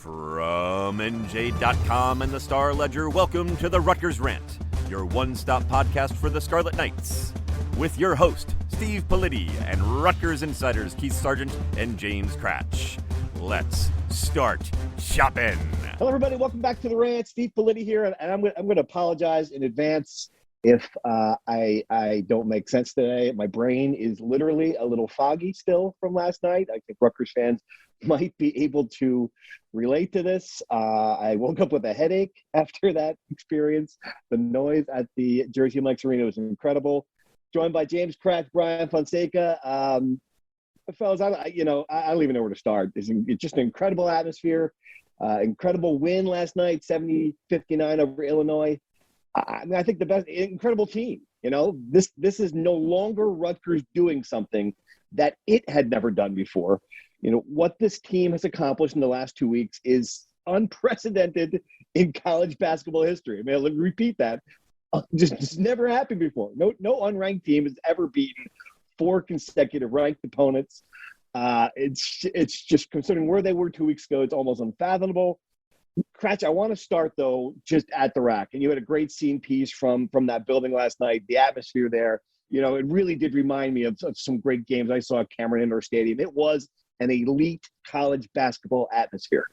From NJ.com and the Star Ledger, welcome to the Rutgers Rant, your one-stop podcast for the Scarlet Knights. With your host, Steve Pikiell, and Rutgers insiders Keith Sargent and James Cratch. Let's start shopping. Hello, everybody. Welcome back to the Rant. Steve Pikiell here, and I'm going to apologize in advance if I don't make sense today. My brain is literally a little foggy still from last night. I think Rutgers fans might be able to relate to this. I woke up with a headache after that experience. The noise at the Jersey Mike's Arena was incredible. Joined by James Cratch, Brian Fonseca. Fellas, I don't even know where to start. It's just an incredible atmosphere. Incredible win last night, 70-59 over Illinois. I think the best, incredible team. You know, this is no longer Rutgers doing something that it had never done before. You know, what this team has accomplished in the last 2 weeks is unprecedented in college basketball history. I mean, I'll repeat that. Just never happened before. No unranked team has ever beaten 4 consecutive ranked opponents. It's just, considering where they were 2 weeks ago, it's almost unfathomable. Cratch, I want to start, though, just at the rack. And you had a great scene piece from that building last night, the atmosphere there. You know, it really did remind me of some great games I saw at Cameron Indoor Stadium. It was an elite college basketball atmosphere.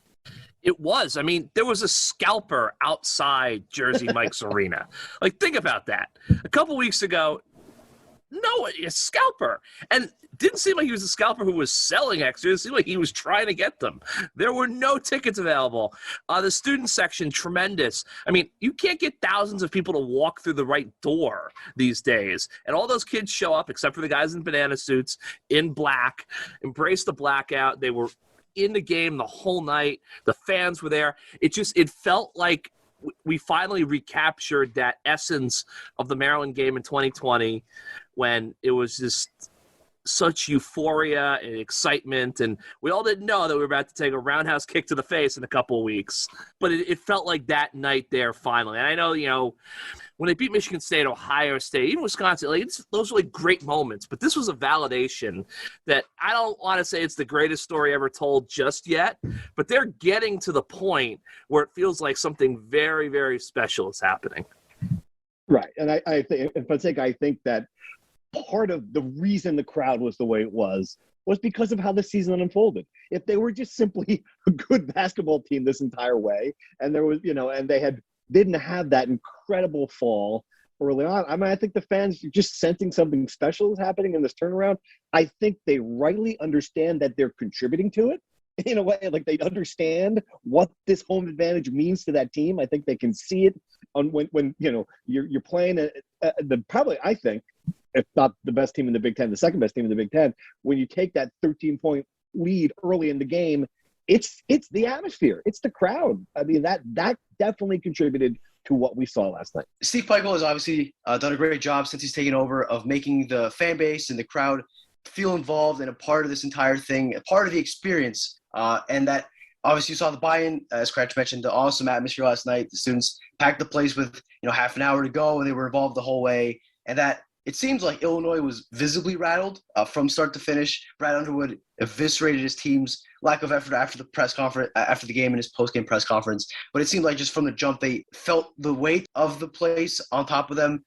It was. I mean, there was a scalper outside Jersey Mike's Arena. Like, think about that. A couple weeks ago, a scalper. And it didn't seem like he was a scalper who was selling extras. It seemed like he was trying to get them. There were no tickets available. The student section, tremendous. I mean, you can't get thousands of people to walk through the right door these days. And all those kids show up, except for the guys in banana suits, in black, embrace the blackout. They were in the game the whole night. The fans were there. It felt like we finally recaptured that essence of the Maryland game in 2020 when it was just such euphoria and excitement, and we all didn't know that we were about to take a roundhouse kick to the face in a couple of weeks. But it felt like that night there finally. And I know, you know, when they beat Michigan State, Ohio State, even Wisconsin, those were like great moments. But this was a validation that I don't want to say it's the greatest story ever told just yet, but they're getting to the point where it feels like something very, very special is happening. Right. And I think that part of the reason the crowd was the way it was because of how the season unfolded. If they were just simply a good basketball team this entire way, and there was, you know, and they didn't have that incredible fall early on. I mean, I think the fans are just sensing something special is happening in this turnaround. I think they rightly understand that they're contributing to it in a way, like they understand what this home advantage means to that team. I think they can see it on when you know, you're playing probably, I think, if not the best team in the Big Ten, the second best team in the Big Ten, when you take that 13-point lead early in the game, it's the atmosphere. It's the crowd. I mean, that definitely contributed to what we saw last night. Steve Pikiell has obviously done a great job since he's taken over of making the fan base and the crowd feel involved and a part of this entire thing, a part of the experience. And that obviously you saw the buy-in, as Cratch mentioned, the awesome atmosphere last night. The students packed the place with, half an hour to go, and they were involved the whole way. And that it seems like Illinois was visibly rattled from start to finish. Brad Underwood eviscerated his team's lack of effort after the press conference, after the game and his post-game press conference. But it seemed like just from the jump, they felt the weight of the place on top of them.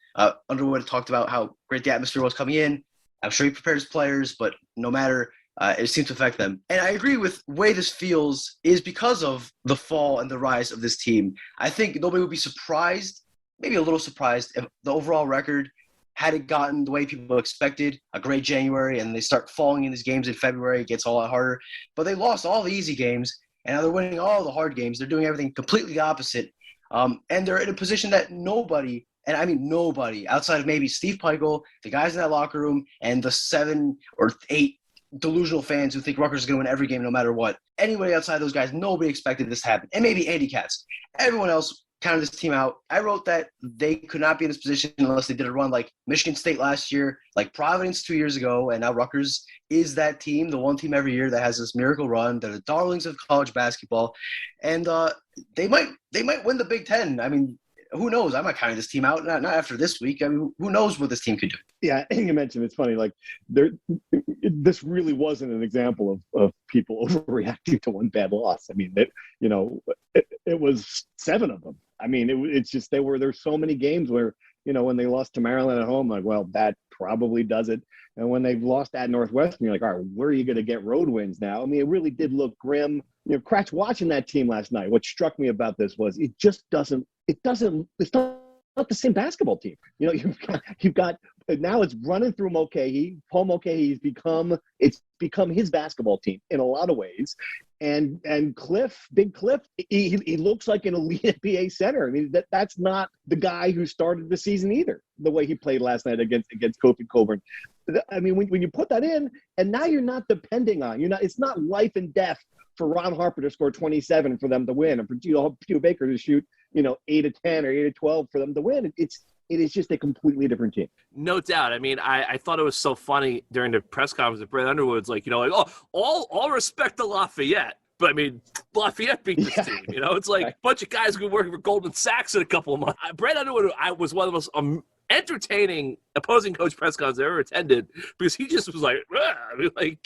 Underwood talked about how great the atmosphere was coming in. I'm sure he prepared his players, but no matter, it seemed to affect them. And I agree with the way this feels is because of the fall and the rise of this team. I think nobody would be surprised, maybe a little surprised, if the overall record had it gotten the way people expected, a great January, and they start falling in these games in February, it gets a lot harder. But they lost all the easy games, and now they're winning all the hard games. They're doing everything completely the opposite. And they're in a position that nobody, and I mean nobody, outside of maybe Steve Pikiell, the guys in that locker room, and the 7 or 8 delusional fans who think Rutgers is going to win every game no matter what. Anybody outside those guys, nobody expected this to happen. And maybe Andy Katz. Everyone else counted this team out. I wrote that they could not be in this position unless they did a run like Michigan State last year, like Providence 2 years ago, and now Rutgers is that team, the one team every year that has this miracle run. They're the darlings of college basketball, and they might win the Big Ten. I mean, who knows? I'm not counting this team out. Not after this week. I mean, who knows what this team could do? Yeah, you mentioned it's funny. Like this really wasn't an example of people overreacting to one bad loss. I mean, it was 7 of them. I mean, it's just there's so many games where when they lost to Maryland at home, like, well, that probably does it. And when they've lost at Northwestern, you're like, all right, where are you going to get road wins now? I mean, it really did look grim. Kratz, watching that team last night, what struck me about this was it's not the same basketball team. You've got now it's running through Mulcahy. Paul Mulcahy it's become his basketball team in a lot of ways. And Big Cliff, he looks like an elite NBA center. I mean, that's not the guy who started the season either, the way he played last night against Kofi Coburn. I mean, when you put that in, and now you're not depending on, it's not life and death for Ron Harper to score 27 for them to win, and for Gio Baker to shoot, 8 of 10 or 8 of 12 for them to win. It is just a completely different team. No doubt. I mean, I thought it was so funny during the press conference that Brett Underwood's like, oh, all respect to Lafayette. But, I mean, Lafayette beat this team. It's like a bunch of guys who were working for Goldman Sachs in a couple of months. Brett Underwood was one of the most entertaining opposing coach press conferences I've ever attended, because he just was like, I mean,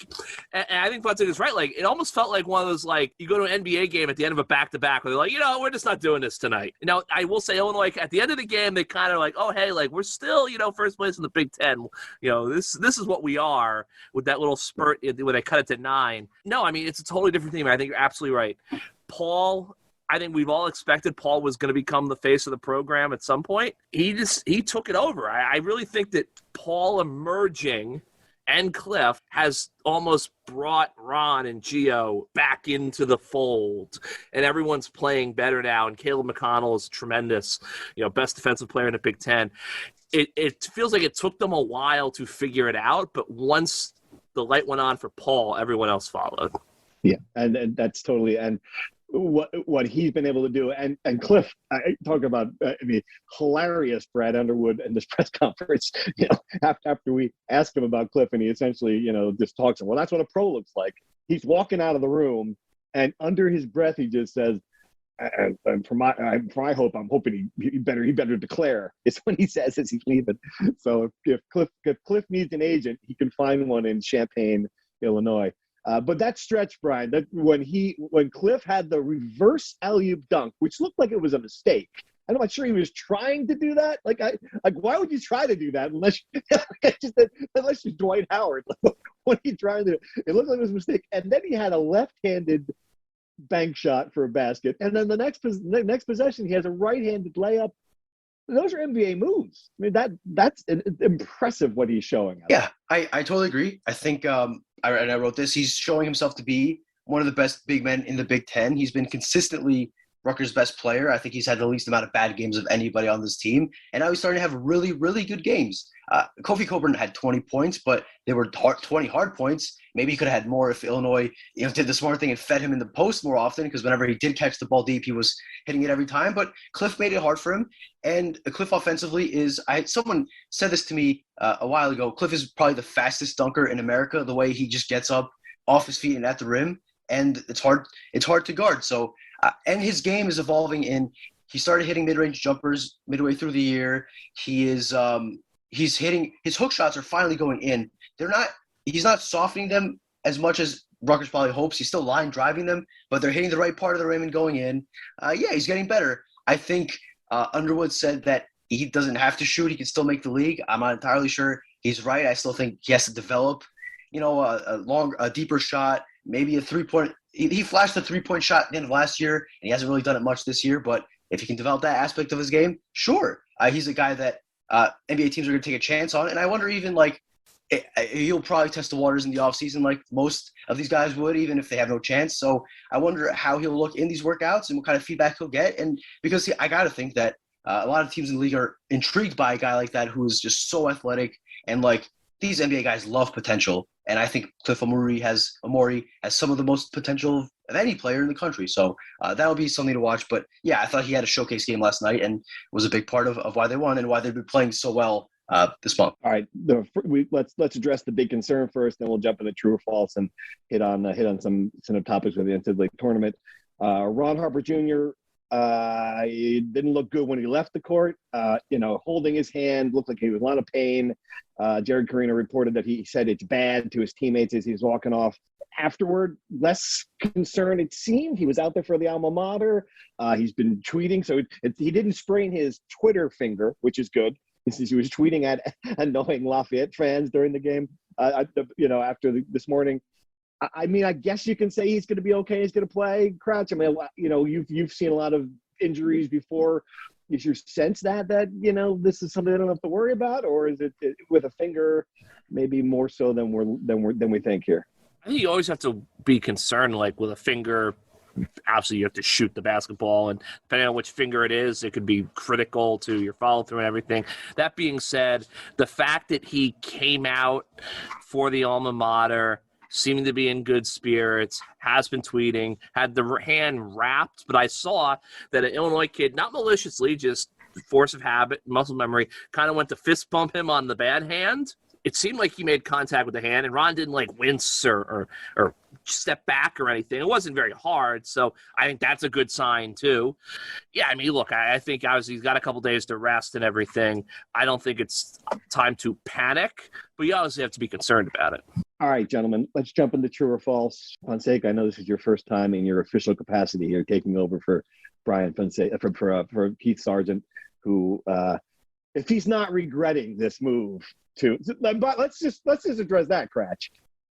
and I think Fonseca is right. Like, it almost felt like one of those, like, you go to an NBA game at the end of a back-to-back where they're like, we're just not doing this tonight. Now, I will say, Illinois, at the end of the game, they kind of like, oh, hey, like, we're still, first place in the Big Ten. This is what we are, with that little spurt where they cut it to 9. No, I mean, it's a totally different team. I think you're absolutely right. Paul, I think we've all expected Paul was going to become the face of the program at some point. He took it over. I really think that Paul emerging and Cliff has almost brought Ron and Gio back into the fold, and everyone's playing better now. And Caleb McConnell is tremendous, best defensive player in the Big Ten. It feels like it took them a while to figure it out, but once the light went on for Paul, everyone else followed. Yeah, and that's totally and. What he's been able to do, and Cliff, I talk about, hilarious Brad Underwood in this press conference. After we asked him about Cliff, and he essentially, just talks. Well, that's what a pro looks like. He's walking out of the room, and under his breath, he just says, "And for my hope, I'm hoping he better declare." It's when he says as he's leaving. So if Cliff needs an agent, he can find one in Champaign, Illinois. But that stretch, Brian, that when Cliff had the reverse alley-oop dunk, which looked like it was a mistake. I'm not sure he was trying to do that. Like why would you try to do that unless you're Dwight Howard? What are you trying to do? It looked like it was a mistake. And then he had a left-handed bank shot for a basket. And then the next possession, he has a right-handed layup. Those are NBA moves. I mean, that's impressive what he's showing. Yeah, I totally agree. I think I wrote this. He's showing himself to be one of the best big men in the Big Ten. He's been consistently Rutgers' best player. I think he's had the least amount of bad games of anybody on this team. And now he's starting to have really, really good games. Kofi Coburn had 20 points, but they were 20 hard points. Maybe he could have had more if Illinois did the smart thing and fed him in the post more often, because whenever he did catch the ball deep, he was hitting it every time. But Cliff made it hard for him. And Cliff offensively someone said this to me a while ago. Cliff is probably the fastest dunker in America, the way he just gets up off his feet and at the rim. And it's hard to guard. So, and his game is evolving he started hitting mid-range jumpers midway through the year. He's hitting, his hook shots are finally going in. He's not softening them as much as Rutgers probably hopes. He's still line driving them, but they're hitting the right part of the rim and going in. He's getting better. I think Underwood said that he doesn't have to shoot. He can still make the league. I'm not entirely sure he's right. I still think he has to develop, a deeper shot, maybe a 3-point. He flashed a 3-point shot at the end of last year, and he hasn't really done it much this year. But if he can develop that aspect of his game, sure. He's a guy that NBA teams are going to take a chance on. And I wonder even, he'll probably test the waters in the offseason like most of these guys would, even if they have no chance. So I wonder how he'll look in these workouts and what kind of feedback he'll get. And because I got to think that a lot of teams in the league are intrigued by a guy like that who is just so athletic. And, these NBA guys love potential. And I think Cliff Amori has some of the most potential of any player in the country. So that'll be something to watch. But, yeah, I thought he had a showcase game last night and was a big part of why they won and why they've been playing so well this month. All right, let's address the big concern first, then we'll jump into true or false and hit on some topics with the NCAA tournament. Ron Harper Jr., He didn't look good when he left the court. Holding his hand, looked like he was in a lot of pain. Jared Carino reported that he said it's bad to his teammates as he was walking off. Afterward, less concerned it seemed. He was out there for the alma mater. He's been tweeting, so he didn't sprain his Twitter finger, which is good. He was tweeting at annoying Lafayette fans during the game. After this morning. I mean, I guess you can say he's going to be okay. He's going to play. Crouch. I mean, you've seen a lot of injuries before. Is your sense that this is something they don't have to worry about, or is it with a finger maybe more so than we think here? I think you always have to be concerned, like with a finger. Obviously, you have to shoot the basketball, and depending on which finger it is, it could be critical to your follow-through and everything. That being said, the fact that he came out for the alma mater, seeming to be in good spirits, has been tweeting, had the hand wrapped, but I saw that an Illinois kid, not maliciously, just force of habit, muscle memory, kind of went to fist bump him on the bad hand. It seemed like he made contact with the hand, and Ron didn't like wince or step back or anything. It wasn't very hard, so I think that's a good sign too. Yeah, I mean, look, I think obviously he's got a couple days to rest and everything. I don't think it's time to panic, but you obviously have to be concerned about it. All right, gentlemen, let's jump into true or false. Fonseca, I know this is your first time in your official capacity here, taking over for Brian Fonseca, for Keith Sargent, who, if he's not regretting this move, but let's just address that, Cratch.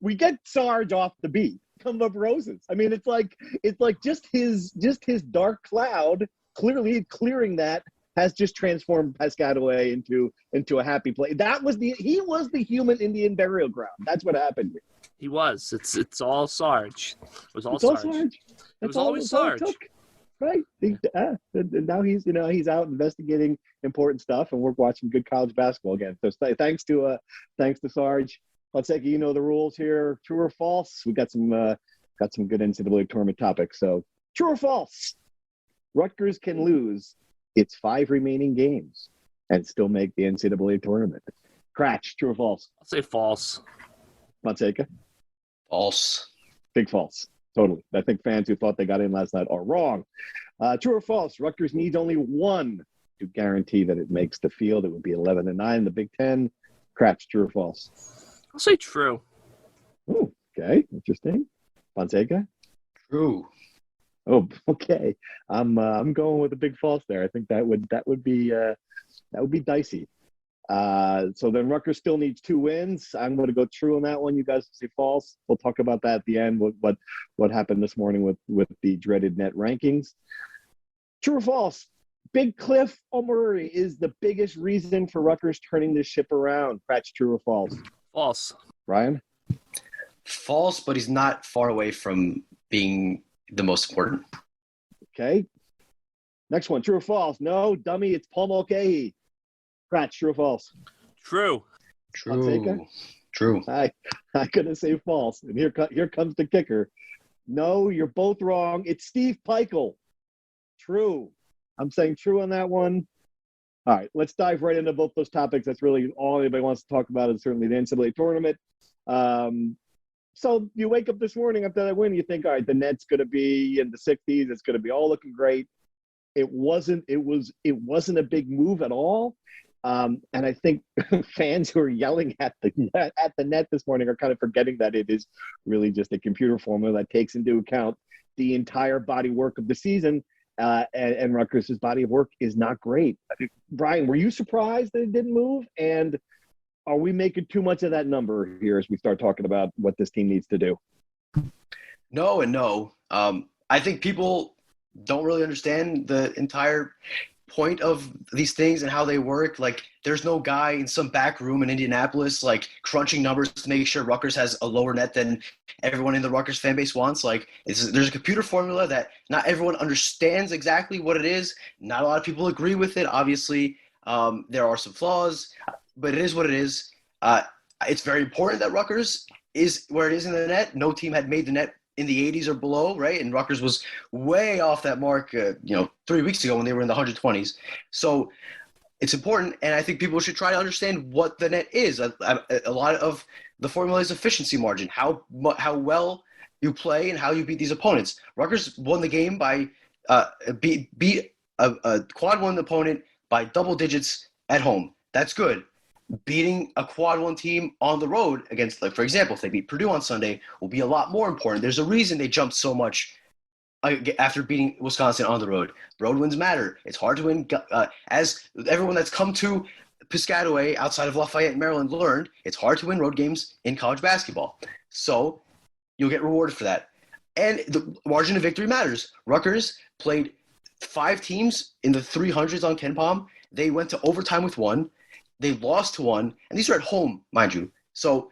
We get Sarge off the beat, come up roses. I mean, it's like just his dark cloud clearly clearing that has just transformed Piscataway into a happy place. He was the human Indian burial ground. That's what happened here. He was. It's all Sarge. It was all Sarge. It was always Sarge. Right. Now he's out investigating important stuff, and we're watching good college basketball again. So thanks to Sarge. Fonseca, you know the rules here. True or false? We got some good NCAA tournament topics. So true or false? Rutgers can lose its 5 remaining games and still make the NCAA tournament. Cratch, true or false? I'll say false. Fonseca? False. Big false. Totally. I think fans who thought they got in last night are wrong. True or false? Rutgers needs only 1 to guarantee that it makes the field. It would be 11-9 in the Big Ten. Cratch, true or false? I'll say true. Oh, okay. Interesting. Fonseca? True. Oh, okay. I'm going with a big false there. I think that would be dicey. So then Rutgers still needs 2 wins. I'm going to go true on that one. You guys say false. We'll talk about that at the end. What happened this morning with the dreaded net rankings. True or false? Big Cliff O'Murray is the biggest reason for Rutgers turning this ship around. Cratch, true or false? False. Ryan? False, but he's not far away from being the most important. Okay. Next one, true or false? No, dummy, it's Paul Mulcahy. Cratch, true or false? True. Fonseca? True. I'm going to say false. And here comes the kicker. No, you're both wrong. It's Steve Pikiell. True. I'm saying true on that one. All right, let's dive right into both those topics. That's really all anybody wants to talk about is certainly the NCAA tournament. So you wake up this morning after that win, you think, all right, the net's going to be in the 60s. It's going to be all looking great. It wasn't a big move at all. And I think fans who are yelling at the net this morning are kind of forgetting that it is really just a computer formula that takes into account the entire body work of the season. And Rutgers' body of work is not great. Brian, were you surprised that it didn't move? And are we making too much of that number here as we start talking about what this team needs to do? No and no. I think people don't really understand the entire point of these things and how they work. Like, there's no guy in some back room in Indianapolis, like, crunching numbers to make sure Rutgers has a lower net than everyone in the Rutgers fan base wants. Like, there's a computer formula that not everyone understands exactly what it is. Not a lot of people agree with it. Obviously, there are some flaws, but it is what it is. It's very important that Rutgers is where it is in the net. No team had made the net in the 80s or below, right? And Rutgers was way off that mark, 3 weeks ago when they were in the 120s. So it's important, and I think people should try to understand what the net is. A lot of the formula is efficiency margin, how well you play and how you beat these opponents. Rutgers won the game by beat a quad one opponent by double digits at home. That's good. Beating a quad one team on the road against, like, for example, if they beat Purdue on Sunday, will be a lot more important. There's a reason they jumped so much after beating Wisconsin on the road. Road wins matter. It's hard to win. As everyone that's come to Piscataway outside of Lafayette, Maryland learned, it's hard to win road games in college basketball. So you'll get rewarded for that. And the margin of victory matters. Rutgers played 5 teams in the 300s on KenPom. They went to overtime with 1. They lost to 1. And these are at home, mind you. So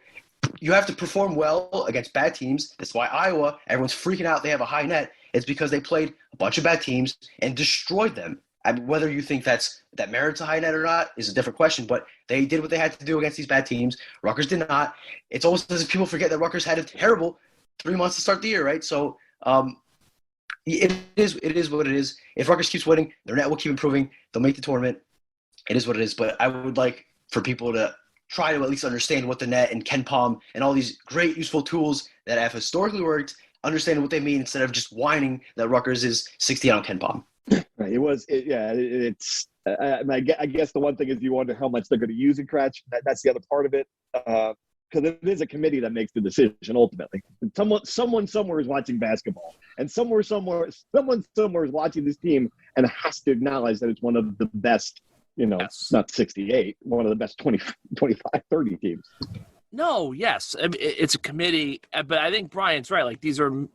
you have to perform well against bad teams. That's why Iowa, everyone's freaking out they have a high net. It's because they played a bunch of bad teams and destroyed them. And whether you think that merits a high net or not is a different question, but they did what they had to do against these bad teams. Rutgers did not. It's almost as if people forget that Rutgers had a terrible 3 months to start the year, right? So it is what it is. If Rutgers keeps winning, their net will keep improving. They'll make the tournament. It is what it is. But I would like for people to try to at least understand what the net and KenPom and all these great useful tools that have historically worked, understand what they mean instead of just whining that Rutgers is 60 on KenPom. Right. I guess the one thing is you wonder how much they're going to use in Kretsch. That's the other part of it. Because it is a committee that makes the decision ultimately. Someone somewhere is watching basketball, and someone somewhere is watching this team and has to acknowledge that it's one of the best, Yes. Not 68, one of the best 20, 25, 30 teams. No, yes, I mean, it's a committee, but I think Brian's right. Like these are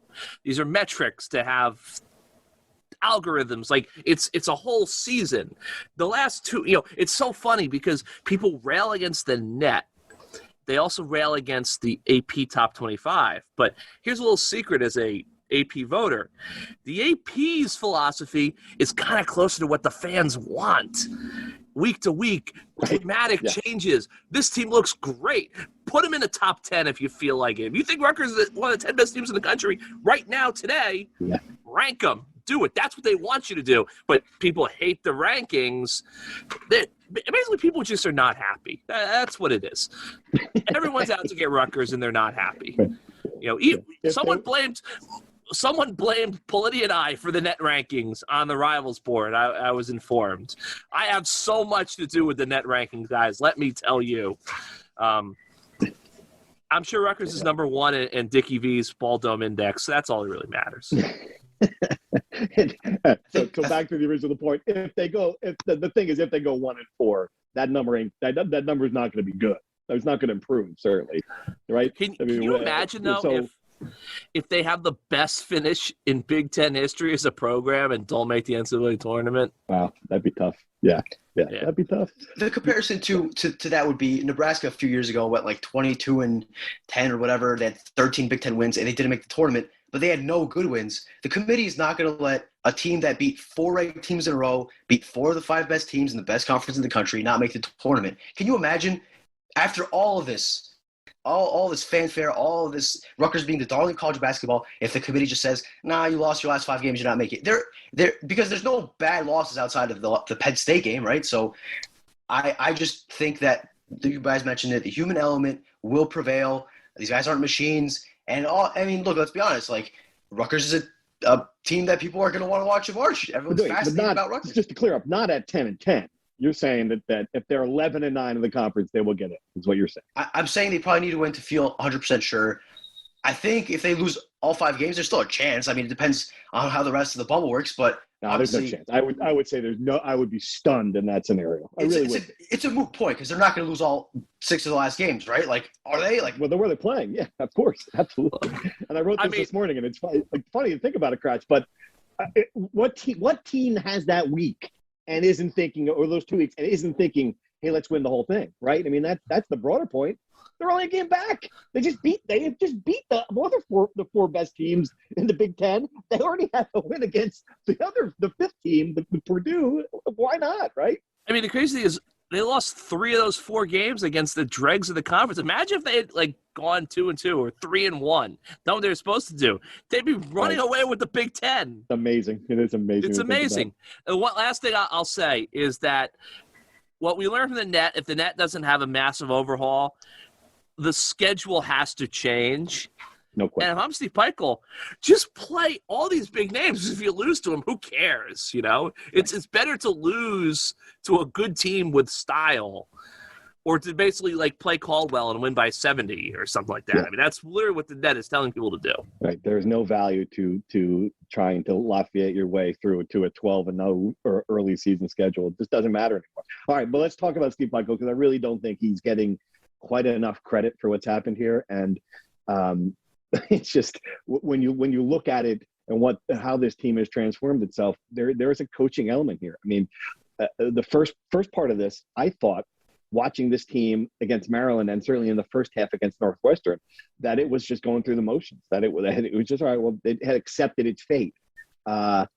metrics to have algorithms. Like it's a whole season. The last 2, it's so funny because people rail against the net. They also rail against the AP Top 25. But here's a little secret as a AP voter. The AP's philosophy is kind of closer to what the fans want. Week to week, dramatic changes. This team looks great. Put them in the top 10 if you feel like it. If you think Rutgers is one of the 10 best teams in the country right now today, rank them. Do it. That's what they want you to do. But people hate the rankings. Basically, people just are not happy. That's what it is. Everyone's out to get Rutgers, and they're not happy. Someone blamed Politi and I for the net rankings on the Rivals board. I was informed. I have so much to do with the net rankings, guys. Let me tell you. I'm sure Rutgers is number 1 in Dickie V's Ball Dome Index. So that's all that really matters. So back to the original point. If they go 1-4, that number is not going to be good. It's not going to improve, certainly. Right? Can you imagine though if they have the best finish in Big Ten history as a program and don't make the NCAA tournament? Wow, that'd be tough. Yeah, that'd be tough. The comparison to that would be Nebraska a few years ago went like 22-10 or whatever. They had 13 Big Ten wins and they didn't make the tournament, but they had no good wins. The committee is not going to let a team that beat 4 ranked teams in a row, beat 4 of the 5 best teams in the best conference in the country, not make the tournament. Can you imagine after all of this? All this fanfare, all of this Rutgers being the darling of college basketball, if the committee just says, nah, you lost your last 5 games, you're not making it. Because there's no bad losses outside of the Penn State game, right? So I just think that you guys mentioned it, the human element will prevail. These guys aren't machines. And look, let's be honest, like Rutgers is a team that people are going to want to watch in March. Everyone's fascinated about Rutgers. Just to clear up, not at 10-10. You're saying that if they're 11-9 in the conference, they will get it, is what you're saying. I'm saying they probably need to win to feel 100% sure. I think if they lose all 5 games, there's still a chance. I mean, it depends on how the rest of the bubble works, but no, there's no chance. I would say I would be stunned in that scenario. I really would. It's a moot point because they're not going to lose all 6 of the last games, right? Like, are they? Like, well, where they're playing, yeah, of course, absolutely. And I wrote this morning, and it's funny to think about it, Kretsch. But what team has that week and isn't thinking, or those 2 weeks, and isn't thinking, hey, let's win the whole thing, right? I mean, that's the broader point. They're only a game back. They have just beat the 4 best teams in the Big Ten. They already have a win against the 5th team, the Purdue. Why not, right? I mean, the crazy thing is they lost 3 of those 4 games against the dregs of the conference. Imagine if they had gone 2-2 or 3-1. Done what they were supposed to do. They'd be running away with the Big Ten. It's amazing. It is amazing. It's amazing. And one last thing I'll say is that what we learned from the net, if the net doesn't have a massive overhaul, the schedule has to change. No question. And if I'm Steve Pikiell, just play all these big names. If you lose to them, who cares? It's better to lose to a good team with style, or to basically like play Caldwell and win by 70 or something like that. Yeah. I mean, that's literally what the net is telling people to do. Right. There's no value to trying to Lafayette your way through to a 12-0 or early season schedule. It just doesn't matter anymore. All right, but let's talk about Steve Pikiell, because I really don't think he's getting quite enough credit for what's happened here. And it's just when you look at it and how this team has transformed itself, there is a coaching element here. I mean, the first part of this, I thought, watching this team against Maryland, and certainly in the first half against Northwestern, that it was just going through the motions, that it was just, all right, well, it had accepted its fate. To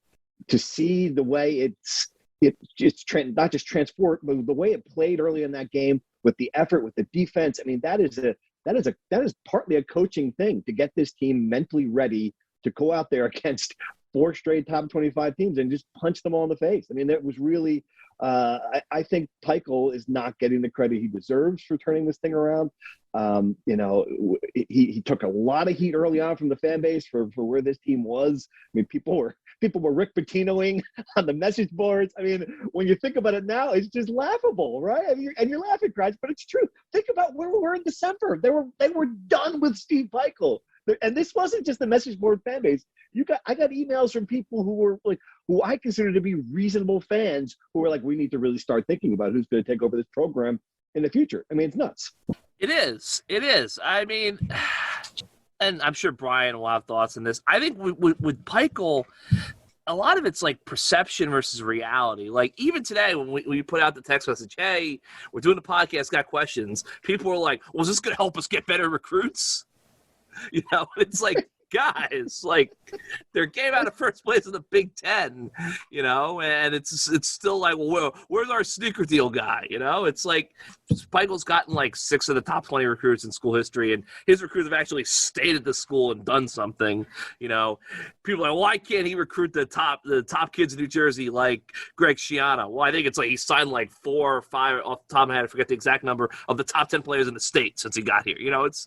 see the way it's not just transport, but the way it played early in that game, with the effort, with the defense. I mean, that is partly a coaching thing, to get this team mentally ready to go out there against 4 straight top 25 teams and just punch them all in the face. I mean, that was really I think Pikiell is not getting the credit he deserves for turning this thing around. He took a lot of heat early on from the fan base for where this team was. I mean, people were Rick Pitinoing on the message boards. I mean, when you think about it now, it's just laughable, right? I mean, and you're laughing, Craig, but it's true. Think about where we were in December. They were done with Steve Pikiell. And this wasn't just the message board fan base. I got emails from people who I consider to be reasonable fans, who were like, we need to really start thinking about who's going to take over this program in the future. I mean, it's nuts. It is. I mean, and I'm sure Brian will have thoughts on this. I think with Pikiell, a lot of it's like perception versus reality. Like even today when we put out the text message, hey, we're doing the podcast, got questions. People were like, well, is this going to help us get better recruits? It's like, guys, like their game out of first place in the Big Ten, and it's still like, well, where's our sneaker deal guy? It's like Pikiell's gotten like 6 of the top 20 recruits in school history, and his recruits have actually stayed at the school and done something. People are like, why can't he recruit the top kids in New Jersey like Greg Schiano? Well, I think it's like he signed like 4 or 5 off the top of my head. I forget the exact number of the top 10 players in the state since he got here. It's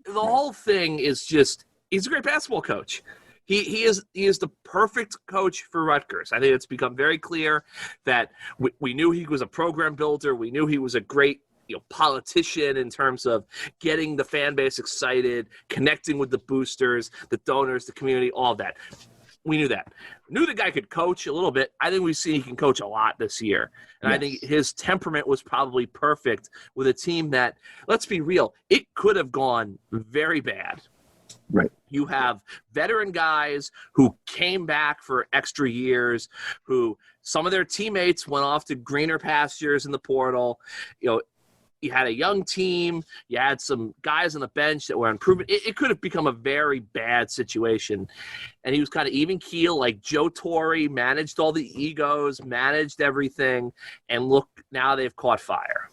the whole thing is just, he's a great basketball coach. He is the perfect coach for Rutgers. I think it's become very clear that we knew he was a program builder. We knew he was a great politician in terms of getting the fan base excited, connecting with the boosters, the donors, the community, all of that. We knew that. Knew the guy could coach a little bit. I think we've seen he can coach a lot this year. And yes. I think his temperament was probably perfect with a team that, let's be real, it could have gone very bad. Right. You have veteran guys who came back for extra years, who some of their teammates went off to greener pastures in the portal. You had a young team. You had some guys on the bench that were improving. It could have become a very bad situation. And he was kind of even keel, like Joe Torre, managed all the egos, managed everything. And look, now they've caught fire.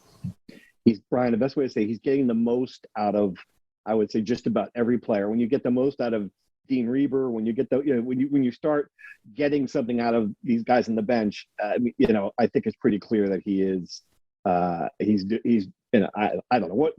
Brian, the best way to say he's getting the most out of, I would say, just about every player. When you get the most out of Dean Reber, when you get when you start getting something out of these guys on the bench, I think it's pretty clear that he is. He's I don't know what.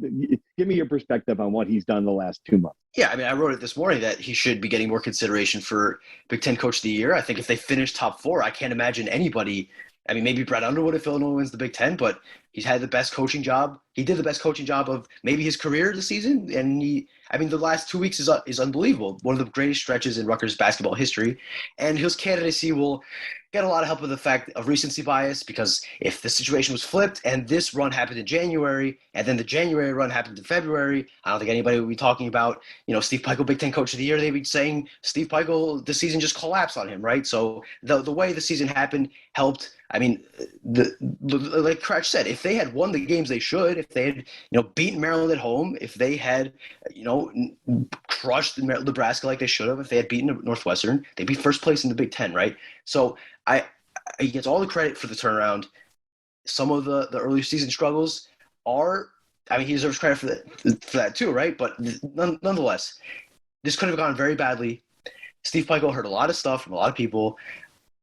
Give me your perspective on what he's done the last 2 months. Yeah, I mean, I wrote it this morning that he should be getting more consideration for Big Ten Coach of the Year. I think if they finish top 4, I can't imagine anybody. I mean, maybe Brett Underwood if Illinois wins the Big Ten, but he's had the best coaching job. He did the best coaching job of maybe his career this season, and the last 2 weeks is unbelievable. One of the greatest stretches in Rutgers basketball history, and his candidacy will get a lot of help with the fact of recency bias, because if the situation was flipped and this run happened in January and then the January run happened in February, I don't think anybody would be talking about, Steve Pikiell, Big Ten Coach of the Year. They'd be saying Steve Pikiell, the season just collapsed on him, right? So the way the season happened helped. I mean, like Cratch said, if they had won the games they should, if they had, beaten Maryland at home, if they had, crushed Nebraska like they should have, if they had beaten Northwestern, they'd be first place in the Big Ten, right? So he gets all the credit for the turnaround. Some of the early season struggles he deserves credit for that too, right? But nonetheless, this could have gone very badly. Steve Pikiell heard a lot of stuff from a lot of people.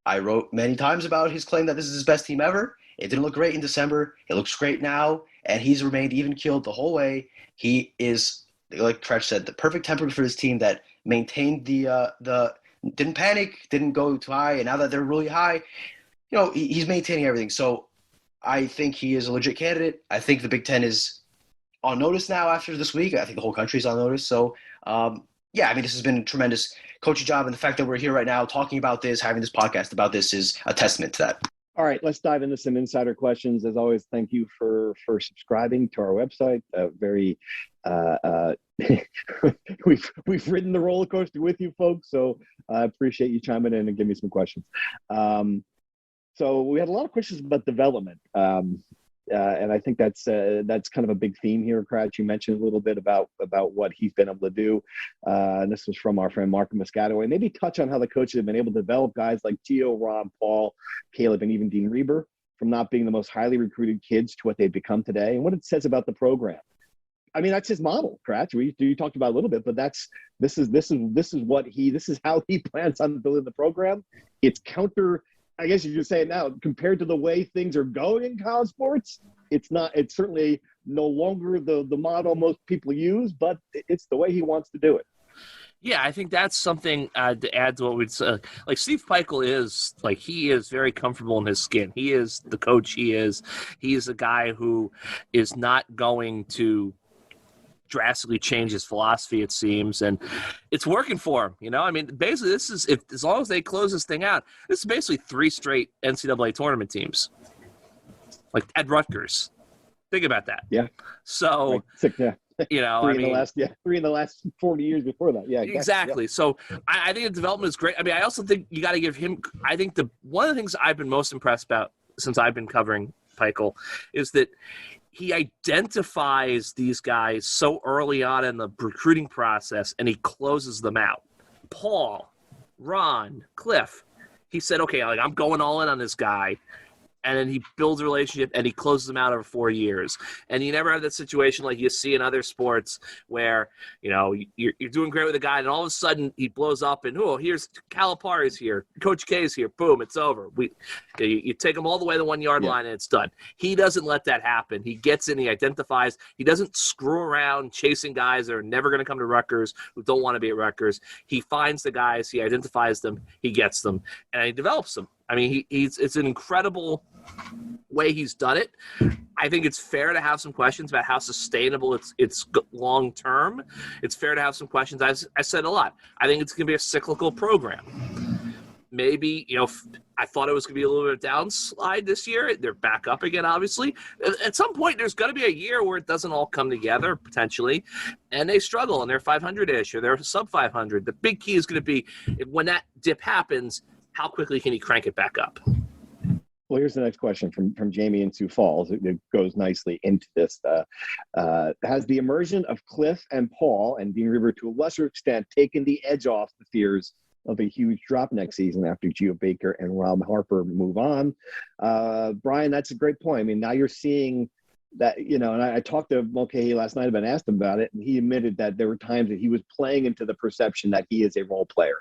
I wrote many times about his claim that this is his best team ever. It didn't look great in December. It looks great now, and he's remained even-keeled the whole way. He is like Tretch said, the perfect temperament for this team that maintained the didn't panic, didn't go too high, and now that they're really high, he's maintaining everything. So I think he is a legit candidate. I think the Big Ten is on notice now after this week. I think the whole country is on notice. So, this has been a tremendous coaching job, and the fact that we're here right now talking about this, having this podcast about this is a testament to that. All right, let's dive into some insider questions. As always, thank you for subscribing to our website. We've ridden the roller coaster with you folks, so I appreciate you chiming in and giving me some questions. So we had a lot of questions about development, and I think that's kind of a big theme here. Cratch, you mentioned a little bit about what he's been able to do. And this was from our friend Marco Moscataway. Maybe touch on how the coaches have been able to develop guys like Gio, Ron, Paul, Caleb, and even Dean Reber from not being the most highly recruited kids to what they've become today, and what it says about the program. I mean, that's his model, Cratch. You talked about a little bit, but this is how he plans on building the program. It's counter. I guess you could say it now, compared to the way things are going in college sports, it's certainly no longer the model most people use, but it's the way he wants to do it. Yeah, I think that's something to add to what we'd say. Like Steve Pikiell he is very comfortable in his skin. He is the coach he is. He is a guy who is not going to drastically change his philosophy, it seems, and it's working for him. I mean, basically, this is as long as they close this thing out, this is basically 3 straight NCAA tournament teams, like at Rutgers. Think about that. Yeah. So, like, yeah. Three in the last 40 years before that. Yeah, exactly. Yeah. So I think the development is great. I mean, I also think you got to give him. I think one of the things I've been most impressed about since I've been covering Pikiell is that he identifies these guys so early on in the recruiting process, and he closes them out. Paul, Ron, Cliff, he said, okay, I'm going all in on this guy. And then he builds a relationship, and he closes them out over 4 years. And you never have that situation like you see in other sports where, you're doing great with a guy, and all of a sudden he blows up, and, here's Calipari's here, Coach K's here, boom, it's over. You take him all the way to the 1 yard line, and it's done. He doesn't let that happen. He gets in, he identifies. He doesn't screw around chasing guys that are never going to come to Rutgers, who don't want to be at Rutgers. He finds the guys, he identifies them, he gets them, and he develops them. I mean, it's an incredible way he's done it. I think it's fair to have some questions about how sustainable it's long term. It's fair to have some questions. I said a lot. I think it's going to be a cyclical program. Maybe, I thought it was going to be a little bit of downslide this year. They're back up again, obviously. At some point, there's going to be a year where it doesn't all come together, potentially, and they struggle, and they're 500-ish, or they're sub-500. The big key is going to be, when that dip happens, how quickly can he crank it back up? Well, here's the next question from Jamie in Sioux Falls. It goes nicely into this. Has the immersion of Cliff and Paul and Dean Reber to a lesser extent taken the edge off the fears of a huge drop next season after Gio Baker and Rob Harper move on? Brian, that's a great point. I mean, now you're seeing that, and I talked to Mulcahy last night and asked him about it, and he admitted that there were times that he was playing into the perception that he is a role player.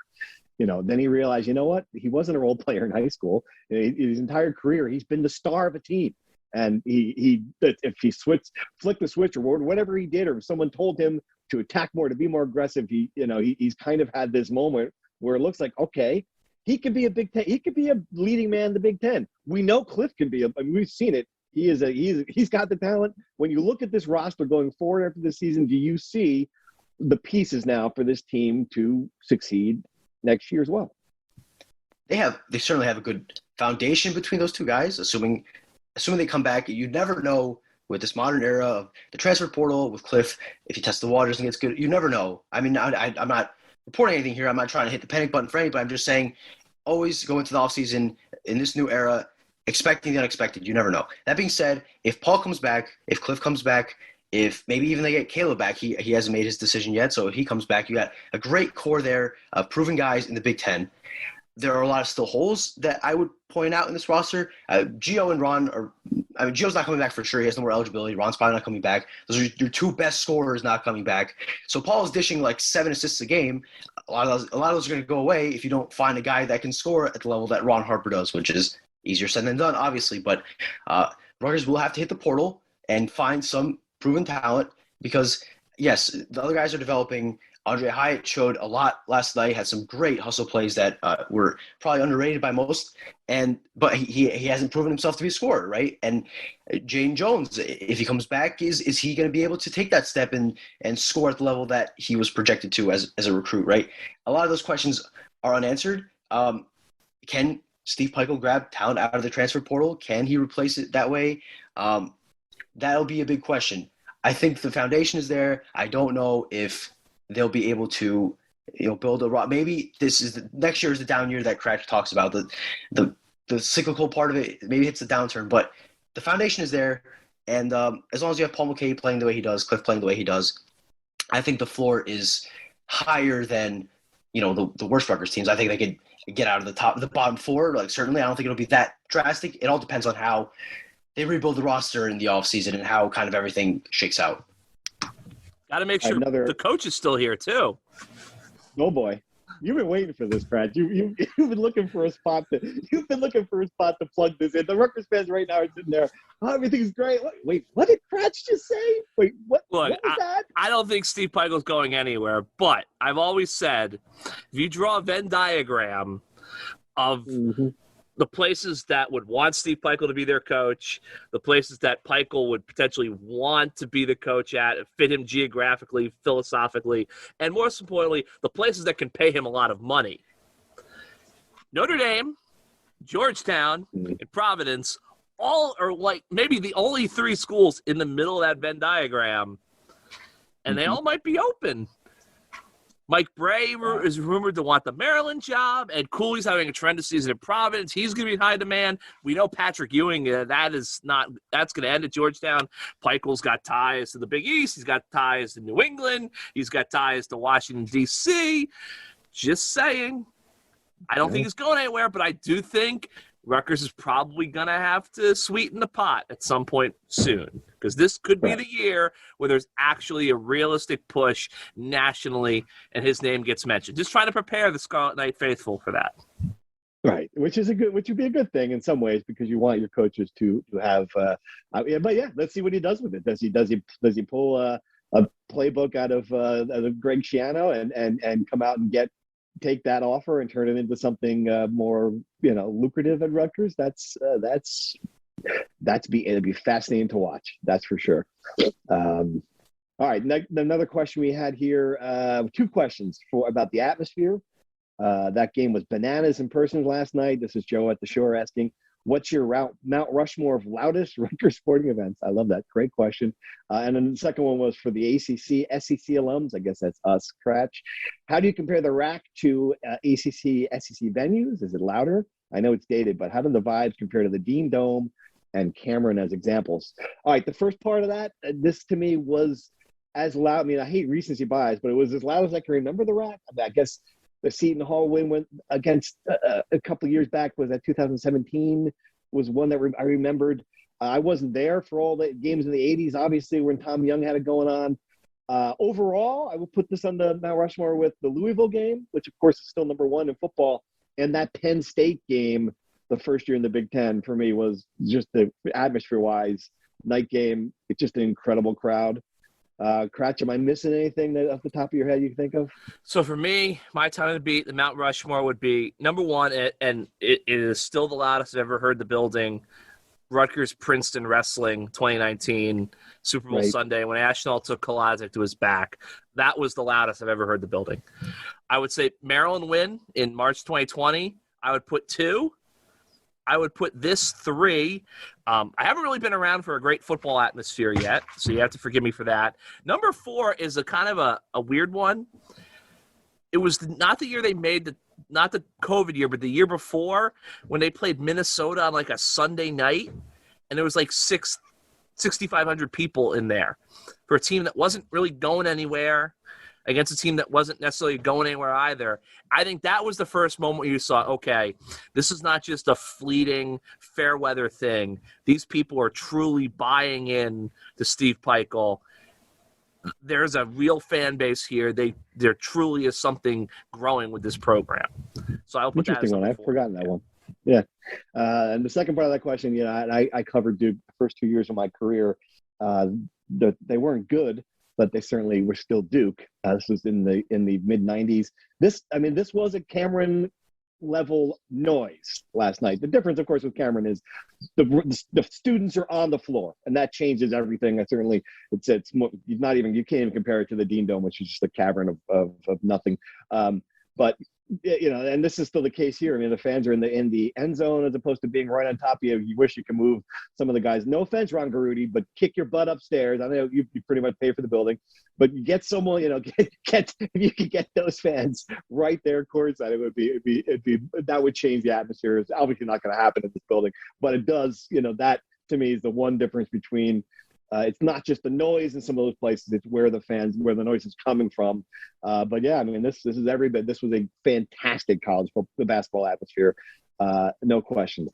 Then he realized, what? He wasn't a role player in high school. His entire career, he's been the star of a team. And if he flicked the switch or whatever he did, or if someone told him to attack more, to be more aggressive, he's kind of had this moment where it looks like, okay, he could be a Big Ten. He could be a leading man in the Big Ten. We know Cliff can be we've seen it. He's got the talent. When you look at this roster going forward after this season, do you see the pieces now for this team to succeed next year as well? They certainly have a good foundation between those two guys, assuming they come back. You never know with this modern era of the transfer portal with Cliff, if he tests the waters and gets good, you never know. I mean, I'm not reporting anything here. I'm not trying to hit the panic button for anybody. I'm just saying always go into the offseason in this new era expecting the unexpected. You never know. That being said, if Paul comes back, if Cliff comes back, if maybe even they get Caleb back, he hasn't made his decision yet. So if he comes back, you got a great core there of proven guys in the Big Ten. There are a lot of still holes that I would point out in this roster. Gio and Ron Gio's not coming back for sure. He has no more eligibility. Ron's probably not coming back. Those are your two best scorers not coming back. So Paul is dishing like 7 assists a game. A lot of those are going to go away if you don't find a guy that can score at the level that Ron Harper does, which is easier said than done, obviously. But Rutgers will have to hit the portal and find some proven talent, because yes, the other guys are developing. Andre Hyatt showed a lot last night, had some great hustle plays that were probably underrated by most, but he hasn't proven himself to be a scorer, right? And Jane Jones, if he comes back, is he going to be able to take that step and score at the level that he was projected to as a recruit, right? A lot of those questions are unanswered. Can Steve Pikiell grab talent out of the transfer portal? Can he replace it that way? That'll be a big question. I think the foundation is there. I don't know if they'll be able to, build a rock. Maybe next year is the down year that Cratch talks about. The cyclical part of it maybe hits the downturn, but the foundation is there. And as long as you have Paul Mulcahy playing the way he does, Cliff playing the way he does, I think the floor is higher than the worst Rutgers teams. I think they could get out of the bottom four. Like certainly, I don't think it'll be that drastic. It all depends on how they rebuild the roster in the offseason and how kind of everything shakes out. Got to make sure the coach is still here too. Oh boy, you've been waiting for this, Brad. You've been looking for a spot to plug this in. The Rutgers fans right now are sitting there. Oh, everything's great. Wait, what did Cratch just say? Wait, what? Look, what was that? I don't think Steve Pikiell's going anywhere. But I've always said, if you draw a Venn diagram of the places that would want Steve Pikiell to be their coach, the places that Pikiell would potentially want to be the coach at, fit him geographically, philosophically, and most importantly, the places that can pay him a lot of money. Notre Dame, Georgetown, and Providence all are like maybe the only three schools in the middle of that Venn diagram, and they all might be open. Mike Bray is rumored to want the Maryland job. Ed Cooley's having a tremendous season at Providence. He's going to be in high demand. We know Patrick Ewing, that's going to end at Georgetown. Pikiell's got ties to the Big East. He's got ties to New England. He's got ties to Washington, D.C. Just saying. I don't think he's going anywhere, but I do think Rutgers is probably going to have to sweeten the pot at some point soon, because this could be the year where there's actually a realistic push nationally and his name gets mentioned. Just trying to prepare the Scarlet Knight faithful for that. Right, which would be a good thing in some ways, because you want your coaches to have. But yeah, let's see what he does with it. Does he pull a playbook out of Greg Schiano and come out and take that offer and turn it into something more lucrative at Rutgers? It'll be fascinating to watch. That's for sure. All right, another question we had here. Two questions about the atmosphere. That game was bananas in person last night. This is Joe at the Shore asking, what's your Mount Rushmore of loudest Rutgers sporting events? I love that. Great question. And then the second one was for the ACC, SEC alums. I guess that's us, Cratch. How do you compare the RAC to ACC, SEC venues? Is it louder? I know it's dated, but how do the vibes compare to the Dean Dome and Cameron as examples? All right, the first part of that, this to me was as loud. I mean, I hate recency bias, but it was as loud as I can remember the RAC. I guess the Seton Hall win went against a couple of years back. Was that 2017? Was one that I remembered. I wasn't there for all the games in the 80s, obviously, when Tom Young had it going on. Overall, I would put this on the Mount Rushmore with the Louisville game, which, of course, is still number one in football. And that Penn State game, the first year in the Big Ten, for me was just the atmosphere-wise night game. It's just an incredible crowd. Cratch, am I missing anything that off the top of your head you can think of? So for me, my time to beat the Mount Rushmore would be number one, and it is still the loudest I've ever heard the building. Rutgers Princeton Wrestling 2019 Super Bowl Sunday when Ashnell took Kolazic to his back. That was the loudest I've ever heard the building. I would say Maryland win in March 2020. I would put 2. I would put this 3. I haven't really been around for a great football atmosphere yet, so you have to forgive me for that. Number 4 is a kind of a weird one. It was not the year they made not the COVID year, but the year before when they played Minnesota on like a Sunday night, and there was like 6,500 people in there for a team that wasn't really going anywhere against a team that wasn't necessarily going anywhere either. I think that was the first moment where you saw, okay, this is not just a fleeting fair weather thing. These people are truly buying in to Steve Pikiell. There's a real fan base here. There truly is something growing with this program. So I'll put interesting that as one. I've forgotten that one. Yeah. And the second part of that question, I covered Duke the first 2 years of my career. They weren't good, but they certainly were still Duke. This was in the mid '90s. This was a Cameron level noise last night. The difference, of course, with Cameron is the students are on the floor, and that changes everything. It's more, you can't even compare it to the Dean Dome, which is just a cavern of nothing. But and this is still the case here. I mean, the fans are in the end zone as opposed to being right on top of you. You wish you could move some of the guys. No offense, Ron Garuti, but kick your butt upstairs. I know you pretty much pay for the building, but you get someone, if you could get those fans right there courtside, it'd be that would change the atmosphere. It's obviously not going to happen in this building, but it does. That to me is the one difference between. It's not just the noise in some of those places; it's where the noise is coming from. But yeah, I mean, this is every bit. This was a fantastic college basketball atmosphere, no question.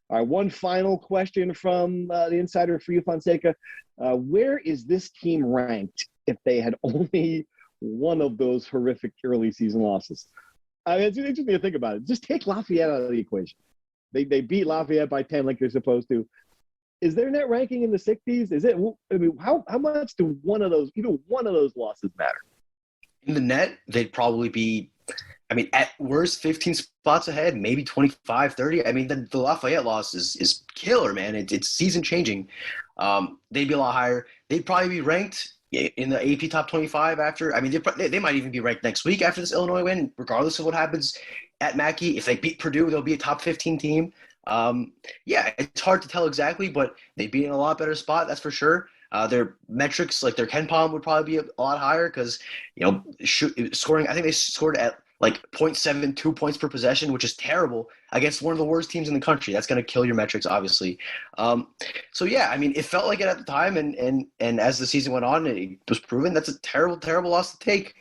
All right, one final question from the insider for you, Fonseca. Where is this team ranked if they had only one of those horrific early season losses? I mean, it's interesting to think about it. Just take Lafayette out of the equation. They beat Lafayette by 10 like they're supposed to. Is their net ranking in the 60s? Is it? I mean, how much do one of those losses matter? In the net, they'd probably be, at worst 15 spots ahead, maybe 25, 30. I mean, the Lafayette loss is killer, man. It's season changing. They'd be a lot higher. They'd probably be ranked in the AP top 25 after. I mean, they might even be ranked next week after this Illinois win, regardless of what happens at Mackey. If they beat Purdue, they'll be a top 15 team. It's hard to tell exactly, but they'd be in a lot better spot, that's for sure. Their metrics, like their KenPom, would probably be a lot higher because, scoring, I think they scored at like 0.72 points per possession, which is terrible against one of the worst teams in the country. That's going to kill your metrics, obviously. It felt like it at the time, and as the season went on, it was proven that's a terrible, terrible loss to take.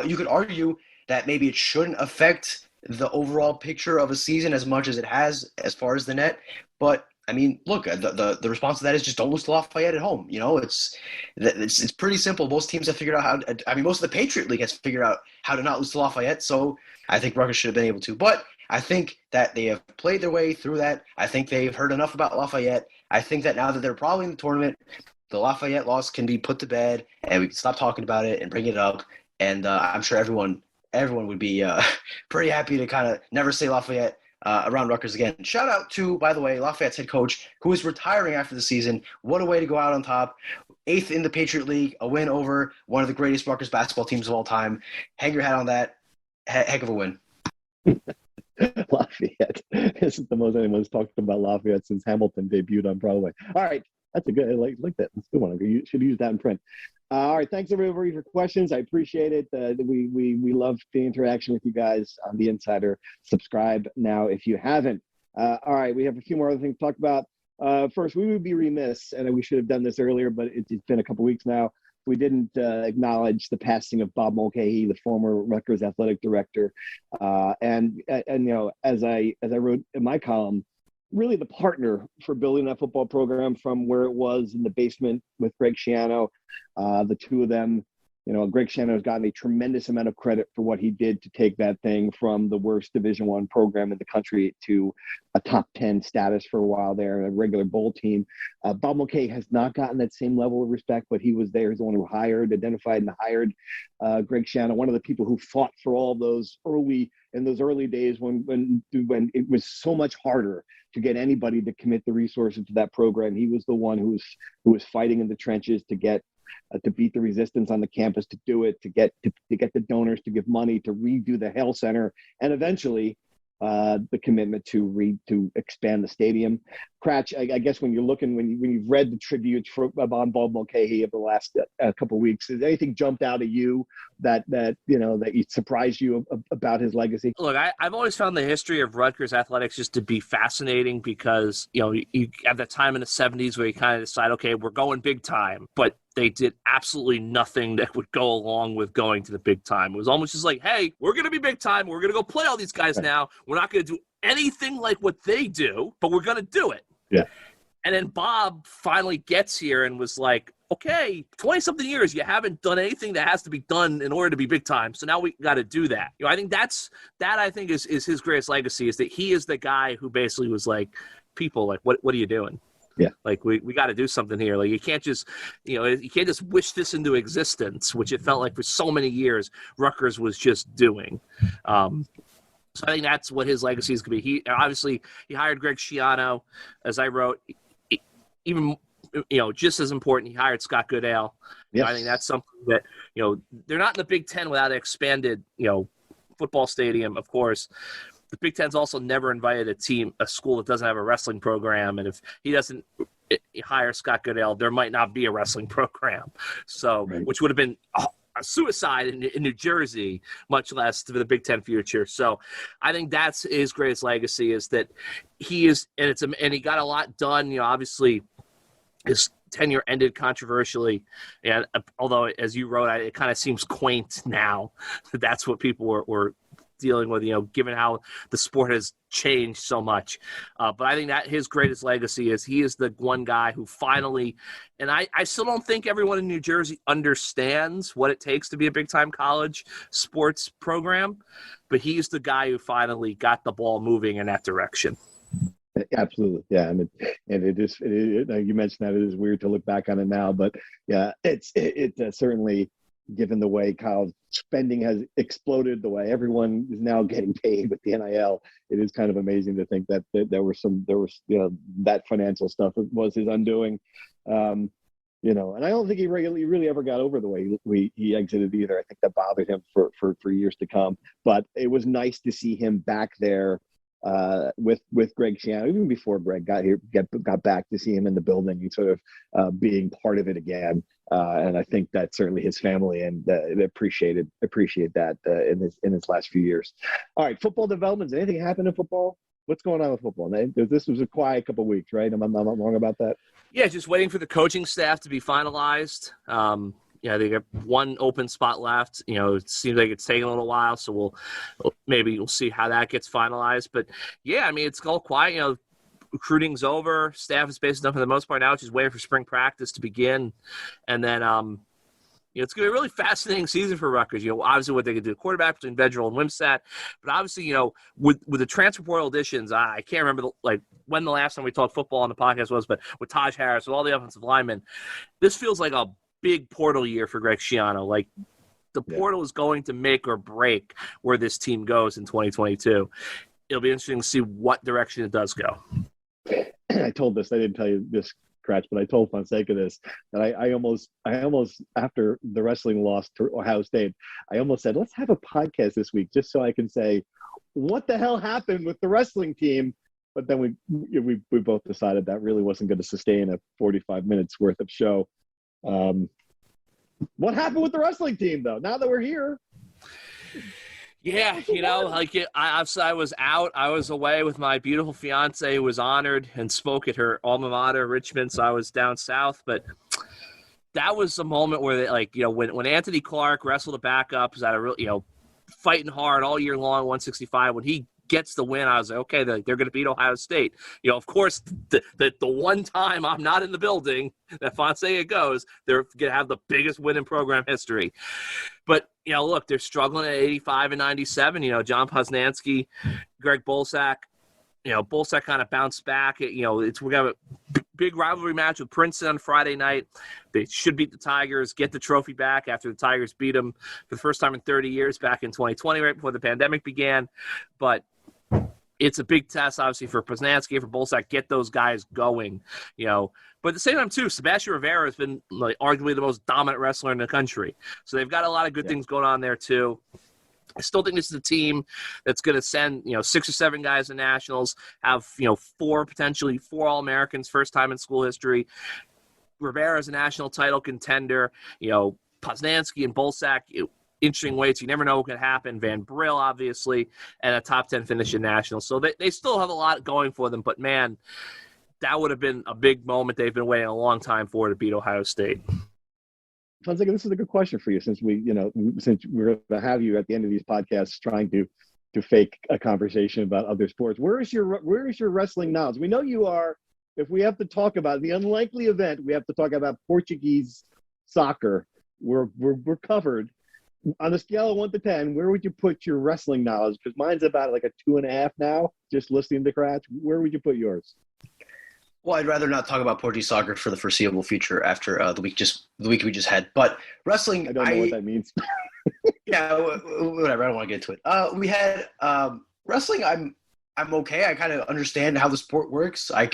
You could argue that maybe it shouldn't affect the overall picture of a season as much as it has as far as the net. But I mean, look, the response to that is just don't lose to Lafayette at home. It's pretty simple. Most teams have figured out most of the Patriot League has figured out how to not lose to Lafayette. So I think Rutgers should have been able to. But I think that they have played their way through that. I think they've heard enough about Lafayette. I think that now that they're probably in the tournament, the Lafayette loss can be put to bed and we can stop talking about it and bring it up. And I'm sure everyone would be pretty happy to kind of never say Lafayette around Rutgers again. Shout out to, by the way, Lafayette's head coach, who is retiring after the season. What a way to go out on top. 8th in the Patriot League, a win over one of the greatest Rutgers basketball teams of all time. Hang your hat on that. Heck of a win. Lafayette. This is the most anyone's talked about Lafayette since Hamilton debuted on Broadway. All right. That's a good, I like that. That's a good one. You should use that in print. All right. Thanks everybody for questions. I appreciate it. We love the interaction with you guys on The Insider. Subscribe now if you haven't. All right. We have a few more other things to talk about. First, we would be remiss, and we should have done this earlier, but it's been a couple weeks now. We didn't acknowledge the passing of Bob Mulcahy, the former Rutgers athletic director. And as I wrote in my column, really the partner for building that football program from where it was in the basement with Greg Schiano. The two of them, Greg Schiano has gotten a tremendous amount of credit for what he did to take that thing from the worst Division I program in the country to a top 10 status for a while there, a regular bowl team. Bob Mulcahy has not gotten that same level of respect, but he was there. He's the one who identified and hired Greg Schiano, one of the people who fought for all those early days when it was so much harder to get anybody to commit the resources to that program. He was the one who was fighting in the trenches to get to beat the resistance on the campus, to do it, to get the donors to give money, to redo the Hale Center, and eventually the commitment to expand the stadium. Cratch, I guess when you've read the tributes on Bob Mulcahy of the last couple of weeks, has anything jumped out at you that surprised you about his legacy? Look, I've always found the history of Rutgers athletics just to be fascinating because, you at that time in the 70s where you kind of decide, okay, we're going big time, but they did absolutely nothing that would go along with going to the big time. It was almost just like, hey, we're going to be big time. We're going to go play all these guys now. We're not going to do anything like what they do, but we're going to do it. Yeah. And then Bob finally gets here and was like, okay, 20-something years, you haven't done anything that has to be done in order to be big time. So now we got to do that. I think that I think is his greatest legacy, is that he is the guy who basically was like, people, like, what are you doing? Yeah. Like we got to do something here. Like you can't just wish this into existence, which it felt like for so many years Rutgers was just doing. So I think that's what his legacy is going to be. He hired Greg Schiano, as I wrote. Even just as important, he hired Scott Goodale. Yes. I think that's something that they're not in the Big Ten without an expanded football stadium, of course. The Big Ten's also never invited a school that doesn't have a wrestling program, and if he doesn't hire Scott Goodale, there might not be a wrestling program. So, right. Which would have been a suicide in New Jersey, much less for the Big Ten future. So, I think that's his greatest legacy is that he is, and he got a lot done. Obviously, his tenure ended controversially, and although, as you wrote, it kind of seems quaint now that that's what people were dealing with, given how the sport has changed so much. But I think that his greatest legacy is he is the one guy who finally, and I still don't think everyone in New Jersey understands what it takes to be a big-time college sports program, but he's the guy who finally got the ball moving in that direction. Absolutely, yeah, and it is. You mentioned that it is weird to look back on it now, but yeah, it's certainly, given the way college spending has exploded, the way everyone is now getting paid with the NIL, it is kind of amazing to think that there was that financial stuff was his undoing. And I don't think he really ever got over the way he exited either. I think that bothered him for years to come. But it was nice to see him back there with Greg Schiano, even before Greg got back, to see him in the building and sort of being part of it again. And I think that certainly his family and they appreciate that in his last few years. All right, football developments. Anything happen in football? What's going on with football? This was a quiet couple of weeks, right? Am I not wrong about that? Yeah, just waiting for the coaching staff to be finalized. They got one open spot left. It seems like it's taking a little while, so we'll see how that gets finalized. But yeah, it's all quiet. Recruiting's over. Staff is basically done for the most part now. Just waiting for spring practice to begin, and then it's going to be a really fascinating season for Rutgers. Obviously what they could do, quarterback between Vedral and Wimsatt, but obviously with the transfer portal additions, I can't remember when the last time we talked football on the podcast was, but with Taj Harris, with all the offensive linemen, this feels like a big portal year for Greg Schiano. Like the portal is going to make or break where this team goes in 2022. It'll be interesting to see what direction it does go. I told this, I didn't tell you this, Kratz, but I told Fonseca this, that I almost, after the wrestling loss to Ohio State, I almost said, let's have a podcast this week just so I can say, what the hell happened with the wrestling team? But then we both decided that really wasn't going to sustain a 45 minutes worth of show. What happened with the wrestling team, though, now that we're here? Yeah, I was out. I was away with my beautiful fiance who was honored and spoke at her alma mater, Richmond, so I was down south. But that was the moment where, when Anthony Clark wrestled a backup, was at a real, fighting hard all year long, 165, when he gets the win, I was like, okay, they're going to beat Ohio State. Of course, the one time I'm not in the building that Fonseca goes, they're going to have the biggest win in program history. But, look, they're struggling at 85 and 97. John Poznansky, Greg Bolsack. Bolsack kind of bounced back. We're going to have a big rivalry match with Princeton on Friday night. They should beat the Tigers, get the trophy back after the Tigers beat them for the first time in 30 years back in 2020, right before the pandemic began. But it's a big test, obviously, for Poznansky, for Bolsack, get those guys going, But at the same time, too, Sebastian Rivera has been arguably the most dominant wrestler in the country. So they've got a lot of good things going on there, too. I still think this is a team that's going to send, 6 or 7 guys to nationals, have, potentially four All-Americans, first time in school history. Rivera is a national title contender. Poznansky and Bolsack, interesting weights. You never know what could happen. Van Brill, obviously, and a top 10 finish in nationals. So they still have a lot going for them. But, man, that would have been a big moment they've been waiting a long time for to beat Ohio State. Fonseca, this is a good question for you, since we're going to have you at the end of these podcasts trying to fake a conversation about other sports. Where is your wrestling knowledge? We know you are. If we have to talk about the unlikely event, we have to talk about Portuguese soccer. We're covered. On a scale of 1 to 10, where would you put your wrestling knowledge? Because mine's about like a 2.5 now. Just listening to Kratz, where would you put yours? Well, I'd rather not talk about Portuguese soccer for the foreseeable future after the week we just had. But wrestling, I don't know what that means. Yeah, whatever. I don't want to get into it. We had wrestling. I'm okay. I kind of understand how the sport works. I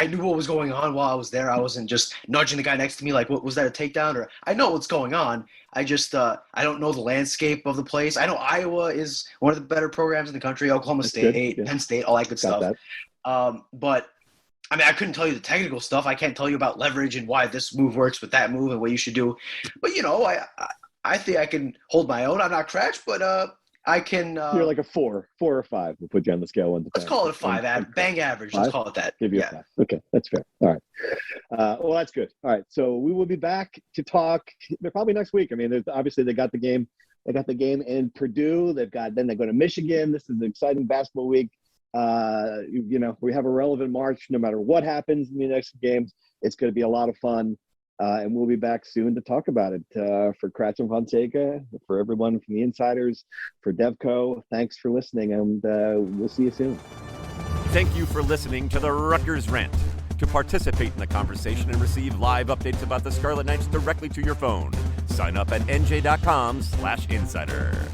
knew what was going on while I was there. I wasn't just nudging the guy next to me like, what was that, a takedown? Or I know what's going on. I just I don't know the landscape of the place. I know Iowa is one of the better programs in the country. Oklahoma State, Penn State, all that good stuff. But I mean, I couldn't tell you the technical stuff. I can't tell you about leverage and why this move works with that move and what you should do. But I think I can hold my own. I'm not Cratch, but I can. You're like a 4 or 5. We'll put you on the scale 1 to 10. Let's call it a 5. Bang average. 5? Let's call it that. Give you a 5. Okay, that's fair. All right. Well, that's good. All right, so we will be back to talk. They're probably next week. I mean, obviously they got the game. They got the game in Purdue. Then they go to Michigan. This is an exciting basketball week. We have a relevant March. No matter what happens in the next games, it's going to be a lot of fun. And we'll be back soon to talk about it. For Kratz and Fonseca, for everyone from the Insiders, for Devco, thanks for listening, and we'll see you soon. Thank you for listening to the Rutgers Rant. To participate in the conversation and receive live updates about the Scarlet Knights directly to your phone, sign up at NJ.com/insider.